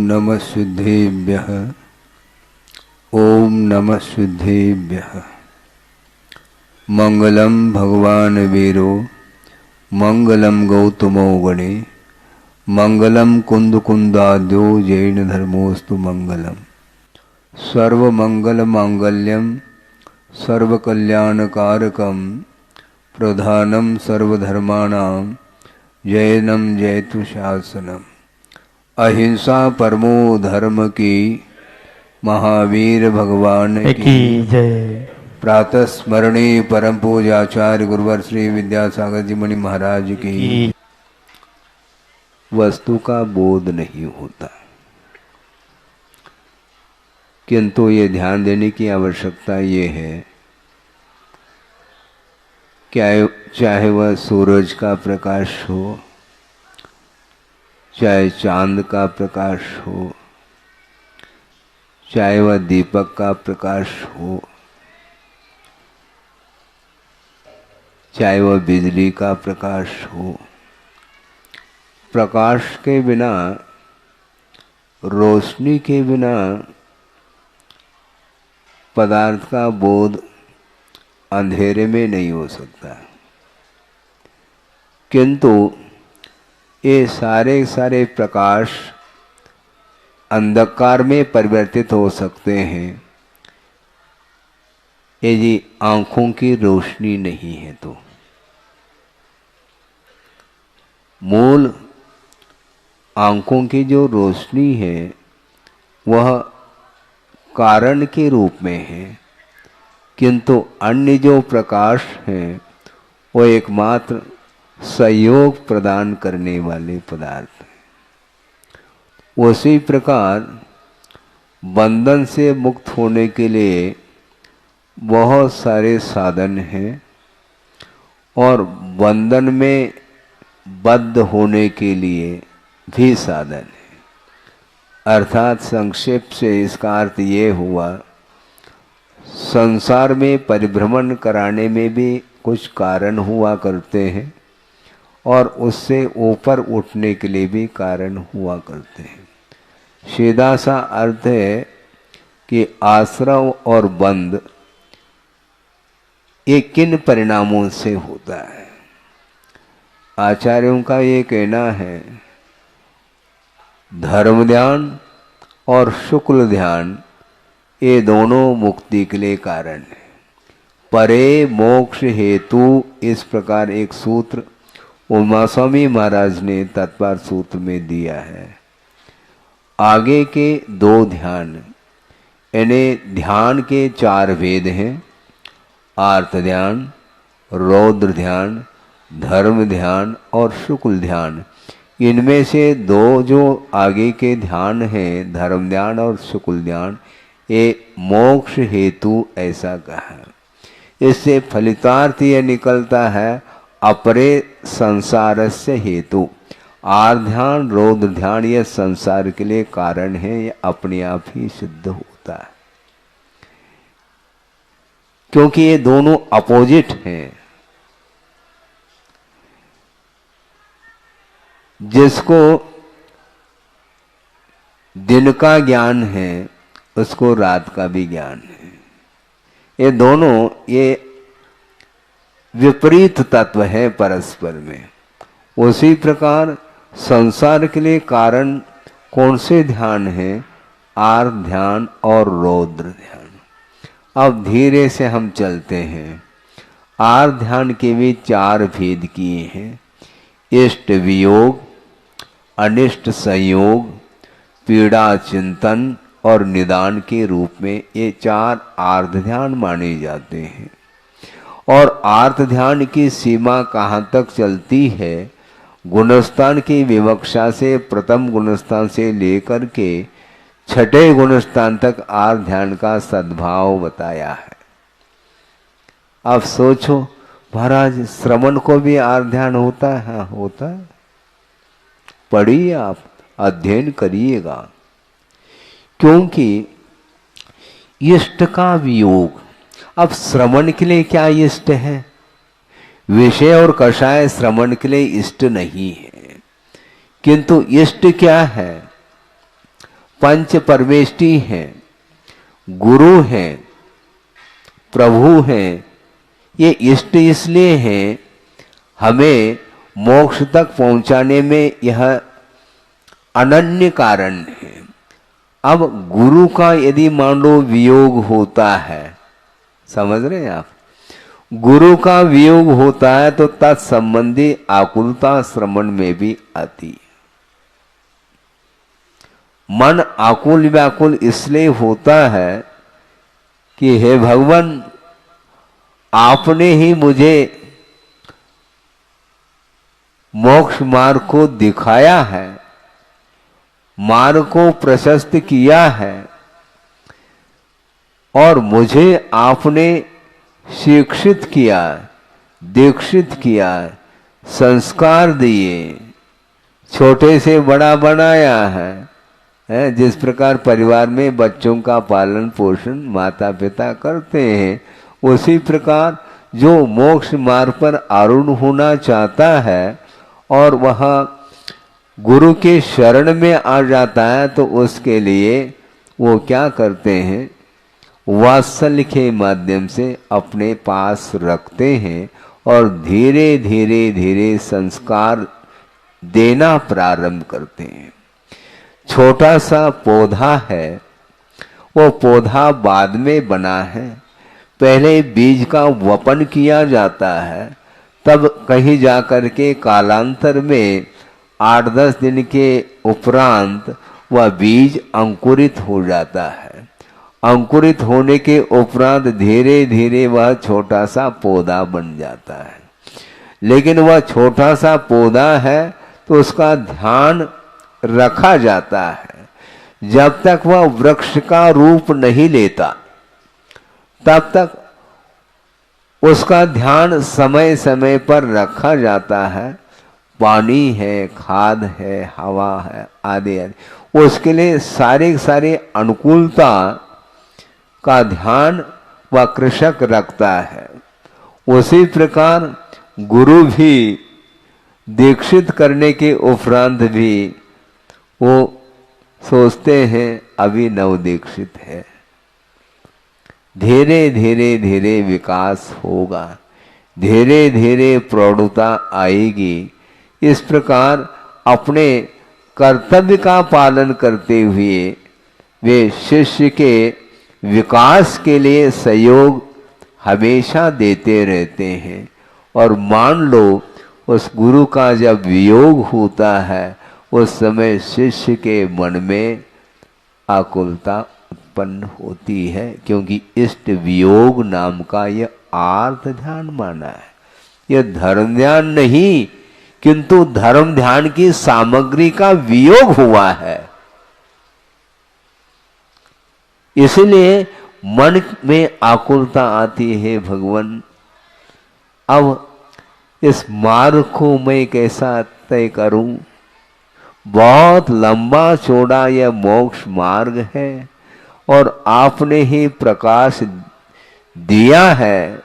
नमः सिद्धेभ्यः। ओम नमः सिद्धेभ्यः। मंगलम भगवान वीरो मंगलम गौतमो गणे मंगलम कुंद कुंदाद्यो जैन धर्मोस्तु मंगलम। सर्वमंगल मांगल्यम सर्वकल्याणकारकम प्रधानम सर्वधर्माणां जैनम जयतु शासनम। अहिंसा परमो धर्म की महावीर भगवान की जय। प्रातः स्मरणीय परम पूज्याचार्य गुरुवर श्री विद्यासागर जी मणि महाराज की। वस्तु का बोध नहीं होता, किंतु ये ध्यान देने की आवश्यकता ये है, चाहे वह सूरज का प्रकाश हो, चाहे चांद का प्रकाश हो, चाहे वह दीपक का प्रकाश हो, चाहे वह बिजली का प्रकाश हो, प्रकाश के बिना, रोशनी के बिना पदार्थ का बोध अंधेरे में नहीं हो सकता। किंतु ये सारे प्रकाश अंधकार में परिवर्तित हो सकते हैं यदि आंखों की रोशनी नहीं है तो। मूल आंखों की जो रोशनी है वह कारण के रूप में है, किंतु अन्य जो प्रकाश हैं वो एकमात्र सहयोग प्रदान करने वाले पदार्थ हैं। उसी प्रकार बंधन से मुक्त होने के लिए बहुत सारे साधन हैं और बंधन में बद्ध होने के लिए भी साधन है। अर्थात संक्षेप से इसका अर्थ ये हुआ, संसार में परिभ्रमण कराने में भी कुछ कारण हुआ करते हैं और उससे ऊपर उठने के लिए भी कारण हुआ करते हैं। सीधा सा अर्थ है कि आश्रव और बंध ये किन परिणामों से होता है। आचार्यों का ये कहना है, धर्म ध्यान और शुक्ल ध्यान ये दोनों मुक्ति के लिए कारण है। परे मोक्ष हेतु, इस प्रकार एक सूत्र उमा स्वामी महाराज ने तत्पर सूत्र में दिया है। आगे के दो ध्यान, यानी ध्यान के चार भेद हैं, आर्त ध्यान, रौद्र ध्यान, धर्म ध्यान और शुक्ल ध्यान। इनमें से दो जो आगे के ध्यान हैं, धर्म ध्यान और शुक्ल ध्यान, ये मोक्ष हेतु ऐसा कहा। इससे फलितार्थ यह निकलता है, अपरे संसारस्य हेतु। आर्त ध्यान, रौद्र ध्यान यह संसार के लिए कारण है, यह अपने आप ही सिद्ध होता है, क्योंकि ये दोनों अपोजिट हैं। जिसको दिन का ज्ञान है उसको रात का भी ज्ञान है। ये दोनों ये विपरीत तत्व है परस्पर में। उसी प्रकार संसार के लिए कारण कौन से ध्यान है? आर्त ध्यान और रौद्र ध्यान। अब धीरे से हम चलते हैं। आर्त ध्यान के भी चार भेद किए हैं, इष्ट वियोग, अनिष्ट संयोग, पीड़ा चिंतन और निदान के रूप में ये चार आर्त ध्यान माने जाते हैं। और आर्त ध्यान की सीमा कहाँ तक चलती है? गुणस्थान की विवक्षा से प्रथम गुणस्थान से लेकर के छठे गुणस्थान तक आर्त ध्यान का सद्भाव बताया है। अब सोचो महाराज, श्रवण को भी आर्त ध्यान होता है? हाँ होता है। पढ़िए, आप अध्ययन करिएगा, क्योंकि इष्ट का वियोग। अब श्रवण के लिए क्या इष्ट है? विषय और कषाय श्रवण के लिए इष्ट नहीं है, किंतु इष्ट क्या है? पंच परमेष्टि हैं, गुरु हैं, प्रभु हैं। ये इष्ट इसलिए हैं हमें मोक्ष तक पहुंचाने में यह अनन्य कारण है। अब गुरु का यदि मान लो वियोग होता है, समझ रहे हैं आप, गुरु का वियोग होता है तो तत्संबंधी आकुलता श्रवण में भी आती है। मन आकुल व्याकुल इसलिए होता है कि हे भगवान, आपने ही मुझे मोक्ष मार्ग को दिखाया है, मार्ग को प्रशस्त किया है, और मुझे आपने शिक्षित किया, दीक्षित किया, संस्कार दिए, छोटे से बड़ा बनाया है। जिस प्रकार परिवार में बच्चों का पालन पोषण माता पिता करते हैं, उसी प्रकार जो मोक्ष मार्ग पर आरूढ़ होना चाहता है और वह गुरु के शरण में आ जाता है, तो उसके लिए वो क्या करते हैं, वात्सल्य के माध्यम से अपने पास रखते हैं और धीरे धीरे धीरे संस्कार देना प्रारंभ करते हैं। छोटा सा पौधा है, वो पौधा बाद में बना है, पहले बीज का वपन किया जाता है, तब कहीं जाकर के कालांतर में 8-10 दिन के उपरांत वह बीज अंकुरित हो जाता है। अंकुरित होने के उपरांत धीरे धीरे वह छोटा सा पौधा बन जाता है। लेकिन वह छोटा सा पौधा है तो उसका ध्यान रखा जाता है। जब तक वह वृक्ष का रूप नहीं लेता तब तक उसका ध्यान समय समय पर रखा जाता है। पानी है, खाद है, हवा है, आदि आदि, उसके लिए सारे अनुकूलता का ध्यान वह कृषक रखता है। उसी प्रकार गुरु भी दीक्षित करने के उपरांत भी वो सोचते हैं अभी नव दीक्षित है, धीरे धीरे धीरे विकास होगा, धीरे धीरे प्रौढ़ता आएगी। इस प्रकार अपने कर्तव्य का पालन करते हुए वे शिष्य के विकास के लिए सहयोग हमेशा देते रहते हैं। और मान लो उस गुरु का जब वियोग होता है, उस समय शिष्य के मन में आकुलता उत्पन्न होती है, क्योंकि इष्ट वियोग नाम का यह आर्त ध्यान माना है। यह धर्म ध्यान नहीं, किंतु धर्म ध्यान की सामग्री का वियोग हुआ है। इसलिए मन में आकुलता आती है, भगवान अब इस मार्ग को मैं कैसा तय करूं? बहुत लंबा चौड़ा यह मोक्ष मार्ग है और आपने ही प्रकाश दिया है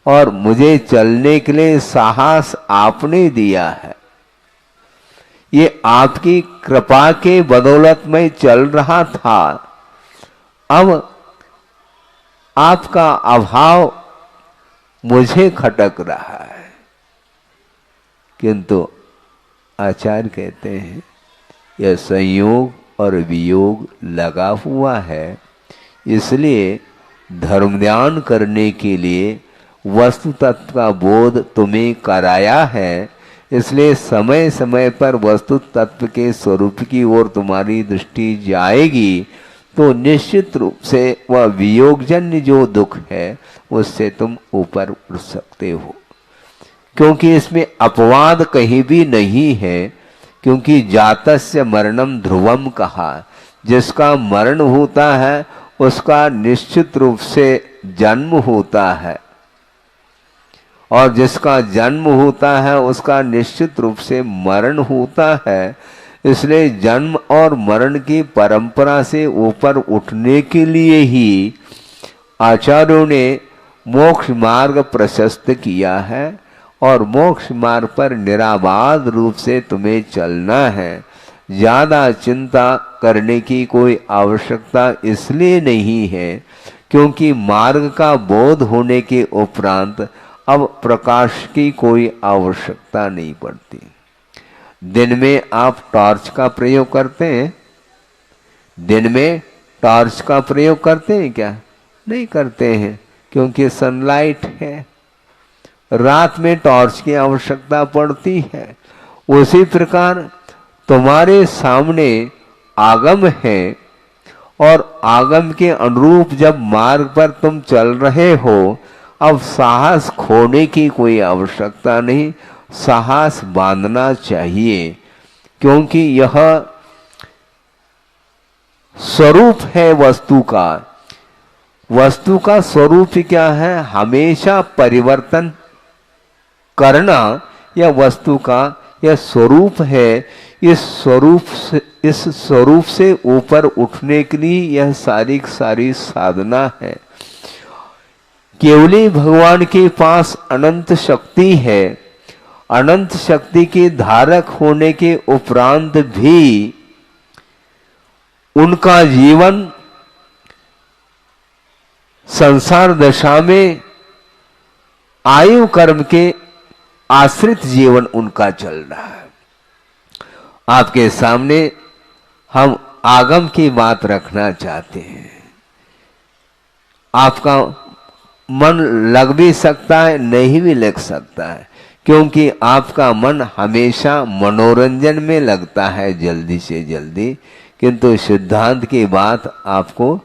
और मुझे चलने के लिए साहस आपने दिया है। ये आपकी कृपा के बदौलत मैं चल रहा था। अब आपका अभाव मुझे खटक रहा है। किंतु आचार्य कहते हैं यह संयोग और वियोग लगा हुआ है, इसलिए धर्म ध्यान करने के लिए वस्तु तत्व का बोध तुम्हें कराया है। इसलिए समय समय पर वस्तु तत्व के स्वरूप की ओर तुम्हारी दृष्टि जाएगी तो निश्चित रूप से वह वियोगजन्य जो दुख है उससे तुम ऊपर उठ सकते हो, क्योंकि इसमें अपवाद कहीं भी नहीं है। क्योंकि जातस्य मरणम ध्रुवम कहा, जिसका मरण होता है उसका निश्चित रूप से जन्म होता है, और जिसका जन्म होता है उसका निश्चित रूप से मरण होता है। इसलिए जन्म और मरण की परंपरा से ऊपर उठने के लिए ही आचार्यों ने मोक्ष मार्ग प्रशस्त किया है, और मोक्ष मार्ग पर निराबाध रूप से तुम्हें चलना है। ज्यादा चिंता करने की कोई आवश्यकता इसलिए नहीं है क्योंकि मार्ग का बोध होने के उपरांत अब प्रकाश की कोई आवश्यकता नहीं पड़ती। दिन में आप टॉर्च का प्रयोग करते हैं? दिन में टॉर्च का प्रयोग करते हैं क्या? नहीं करते हैं, क्योंकि सनलाइट है। रात में टॉर्च की आवश्यकता पड़ती है। उसी प्रकार तुम्हारे सामने आगम है और आगम के अनुरूप जब मार्ग पर तुम चल रहे हो, अब साहस खोने की कोई आवश्यकता नहीं, साहस बांधना चाहिए, क्योंकि यह स्वरूप है वस्तु का। वस्तु का स्वरूप क्या है? हमेशा परिवर्तन करना। यह वस्तु का यह स्वरूप है। इस स्वरूप से ऊपर उठने के लिए यह सारी साधना है। केवली भगवान के पास अनंत शक्ति है। अनंत शक्ति के धारक होने के उपरांत भी उनका जीवन संसार दशा में आयु कर्म के आश्रित जीवन उनका चल रहा है। आपके सामने हम आगम की बात रखना चाहते हैं। आपका मन लग भी सकता है, नहीं भी लग सकता है, क्योंकि आपका मन हमेशा मनोरंजन में लगता है जल्दी से जल्दी, किंतु सिद्धांत की बात आपको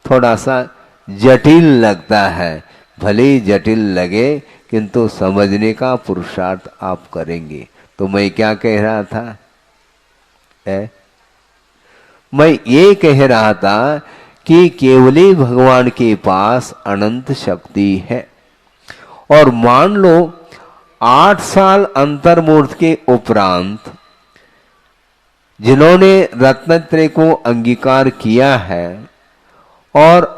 थोड़ा सा जटिल लगता है। भले ही जटिल लगे, किंतु समझने का पुरुषार्थ आप करेंगे। तो मैं क्या कह रहा था? मैं ये कह रहा था कि केवली भगवान के पास अनंत शक्ति है। और मान लो 8 साल अंतर्मूर्त के उपरांत जिन्होंने रत्नत्रय को अंगीकार किया है और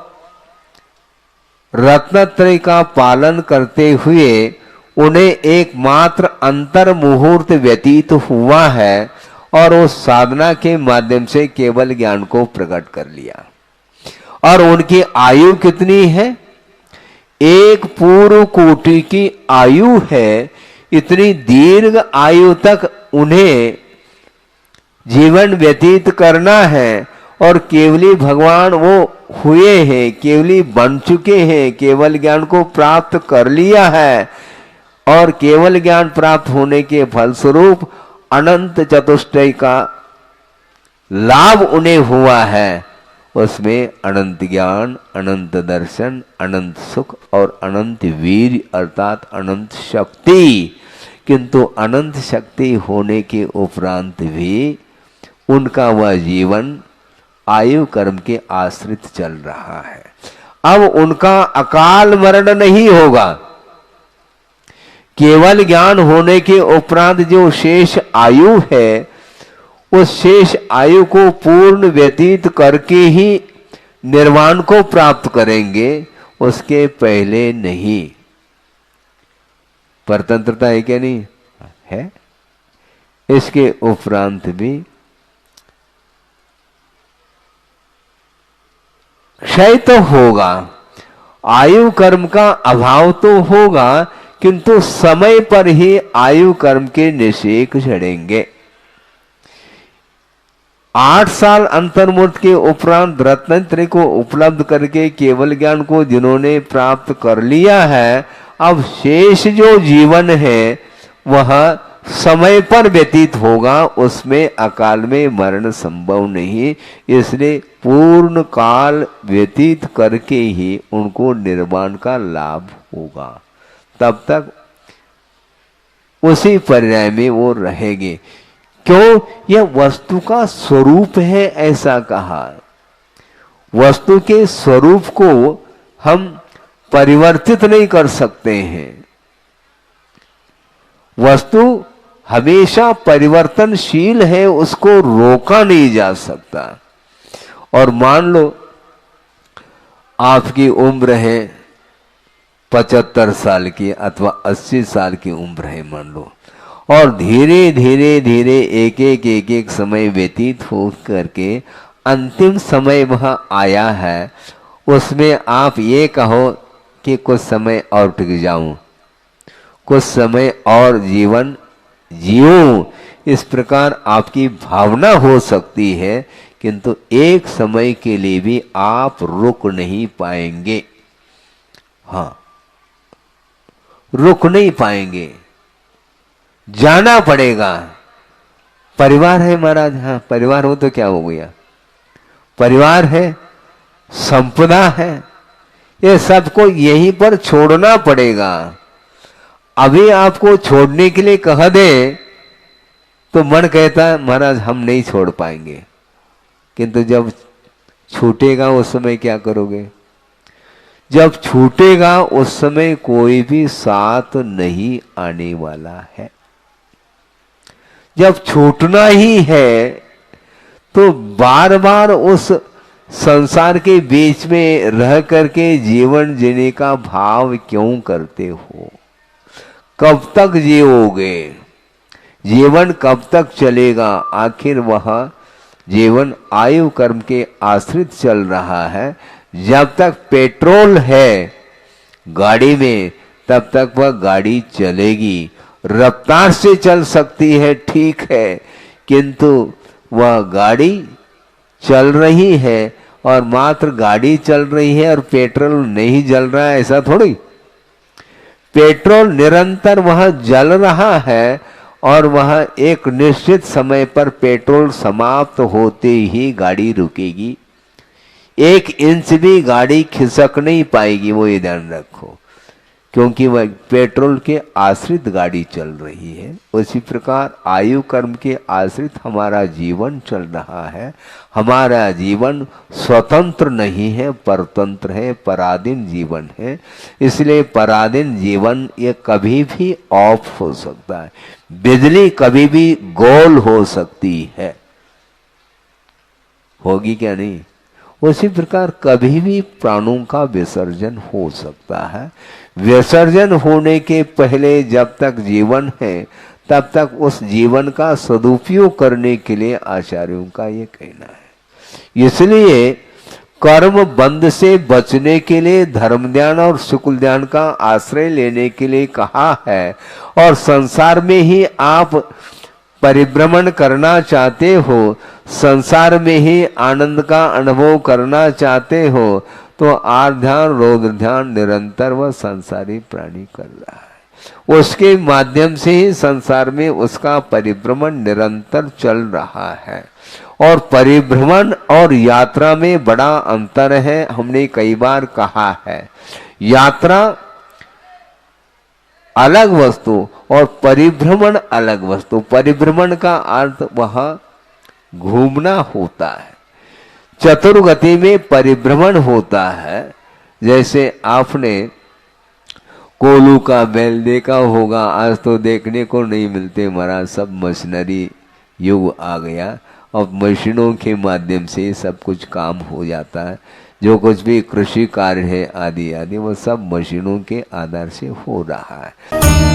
रत्नत्रय का पालन करते हुए उन्हें एकमात्र अंतर मुहूर्त व्यतीत हुआ है और उस साधना के माध्यम से केवल ज्ञान को प्रकट कर लिया। और उनकी आयु कितनी है? एक पूर्व कोटि की आयु है। इतनी दीर्घ आयु तक उन्हें जीवन व्यतीत करना है और केवली भगवान वो हुए हैं, केवली बन चुके हैं, केवल ज्ञान को प्राप्त कर लिया है और केवल ज्ञान प्राप्त होने के फलस्वरूप अनंत चतुष्टय का लाभ उन्हें हुआ है। उसमें अनंत ज्ञान, अनंत दर्शन, अनंत सुख और अनंत वीर अर्थात अनंत शक्ति। किंतु अनंत शक्ति होने के उपरांत भी उनका वह जीवन आयु कर्म के आश्रित चल रहा है। अब उनका अकाल मरण नहीं होगा। केवल ज्ञान होने के उपरांत जो शेष आयु है, उस शेष आयु को पूर्ण व्यतीत करके ही निर्वाण को प्राप्त करेंगे, उसके पहले नहीं। परतंत्रता है क्या? नहीं है। इसके उपरांत भी क्षय तो होगा, आयु कर्म का अभाव तो होगा, किंतु समय पर ही आयु कर्म के निषेक झड़ेंगे। 8 साल अंतर्मुक्त के उपरांत रत्नत्रय को उपलब्ध करके केवल ज्ञान को जिन्होंने प्राप्त कर लिया है, अब शेष जो जीवन है वह समय पर व्यतीत होगा। उसमें अकाल में मरण संभव नहीं। इसलिए पूर्ण काल व्यतीत करके ही उनको निर्वाण का लाभ होगा। तब तक उसी पर्याय में वो रहेंगे। क्यों? यह वस्तु का स्वरूप है, ऐसा कहा। वस्तु के स्वरूप को हम परिवर्तित नहीं कर सकते हैं। वस्तु हमेशा परिवर्तनशील है, उसको रोका नहीं जा सकता। और मान लो आपकी उम्र है 75 साल की अथवा 80 साल की उम्र है मान लो, और धीरे धीरे धीरे एक एक समय व्यतीत हो करके अंतिम समय वह आया है, उसमें आप ये कहो कि कुछ समय और टिक जाऊं, कुछ समय और जीवन जीऊं, इस प्रकार आपकी भावना हो सकती है, किंतु एक समय के लिए भी आप रुक नहीं पाएंगे। हाँ, रुक नहीं पाएंगे, जाना पड़ेगा। परिवार है महाराज, हाँ परिवार हो तो क्या हो गया, परिवार है, संपदा है, ये सबको यहीं पर छोड़ना पड़ेगा। अभी आपको छोड़ने के लिए कह दे तो मन कहता है महाराज हम नहीं छोड़ पाएंगे, किंतु जब छूटेगा उस समय क्या करोगे? जब छूटेगा उस समय कोई भी साथ नहीं आने वाला है। जब छूटना ही है तो बार बार उस संसार के बीच में रह करके जीवन जीने का भाव क्यों करते हो? कब तक जियोगे? जीवन कब तक चलेगा? आखिर वह जीवन आयु कर्म के आश्रित चल रहा है। जब तक पेट्रोल है गाड़ी में तब तक वह गाड़ी चलेगी। रफ्तार से चल सकती है, ठीक है, किंतु वह गाड़ी चल रही है और मात्र गाड़ी चल रही है और पेट्रोल नहीं जल रहा है, ऐसा थोड़ी। पेट्रोल निरंतर वह जल रहा है और वह एक निश्चित समय पर पेट्रोल समाप्त होते ही गाड़ी रुकेगी। 1 इंच भी गाड़ी खिसक नहीं पाएगी, वो ये ध्यान रखो, क्योंकि वह पेट्रोल के आश्रित गाड़ी चल रही है। उसी प्रकार आयु कर्म के आश्रित हमारा जीवन चल रहा है। हमारा जीवन स्वतंत्र नहीं है, परतंत्र है, पराधीन जीवन है। इसलिए पराधीन जीवन ये कभी भी ऑफ हो सकता है। बिजली कभी भी गोल हो सकती है, होगी क्या नहीं? उसी प्रकार कभी भी प्राणों का विसर्जन हो सकता है। विसर्जन होने के पहले जब तक जीवन है तब तक उस जीवन का सदुपयोग करने के लिए आचार्यों का ये कहना है। इसलिए कर्म बंध से बचने के लिए धर्म ध्यान और शुक्ल ध्यान का आश्रय लेने के लिए कहा है। और संसार में ही आप परिभ्रमण करना चाहते हो, संसार में ही आनंद का अनुभव करना चाहते हो, तो आर्त ध्यान रौद्र ध्यान निरंतर वह संसारी प्राणी कर रहा है। उसके माध्यम से ही संसार में उसका परिभ्रमण निरंतर चल रहा है। और परिभ्रमण और यात्रा में बड़ा अंतर है, हमने कई बार कहा है। यात्रा अलग वस्तु और परिभ्रमण अलग वस्तु। परिभ्रमण का अर्थ वह घूमना होता है, चतुर्गति में परिभ्रमण होता है। जैसे आपने कोलू का बैल देखा होगा, आज तो देखने को नहीं मिलते महाराज, सब मशीनरी युग आ गया और मशीनों के माध्यम से सब कुछ काम हो जाता है। जो कुछ भी कृषि कार्य है आदि आदि वो सब मशीनों के आधार से हो रहा है।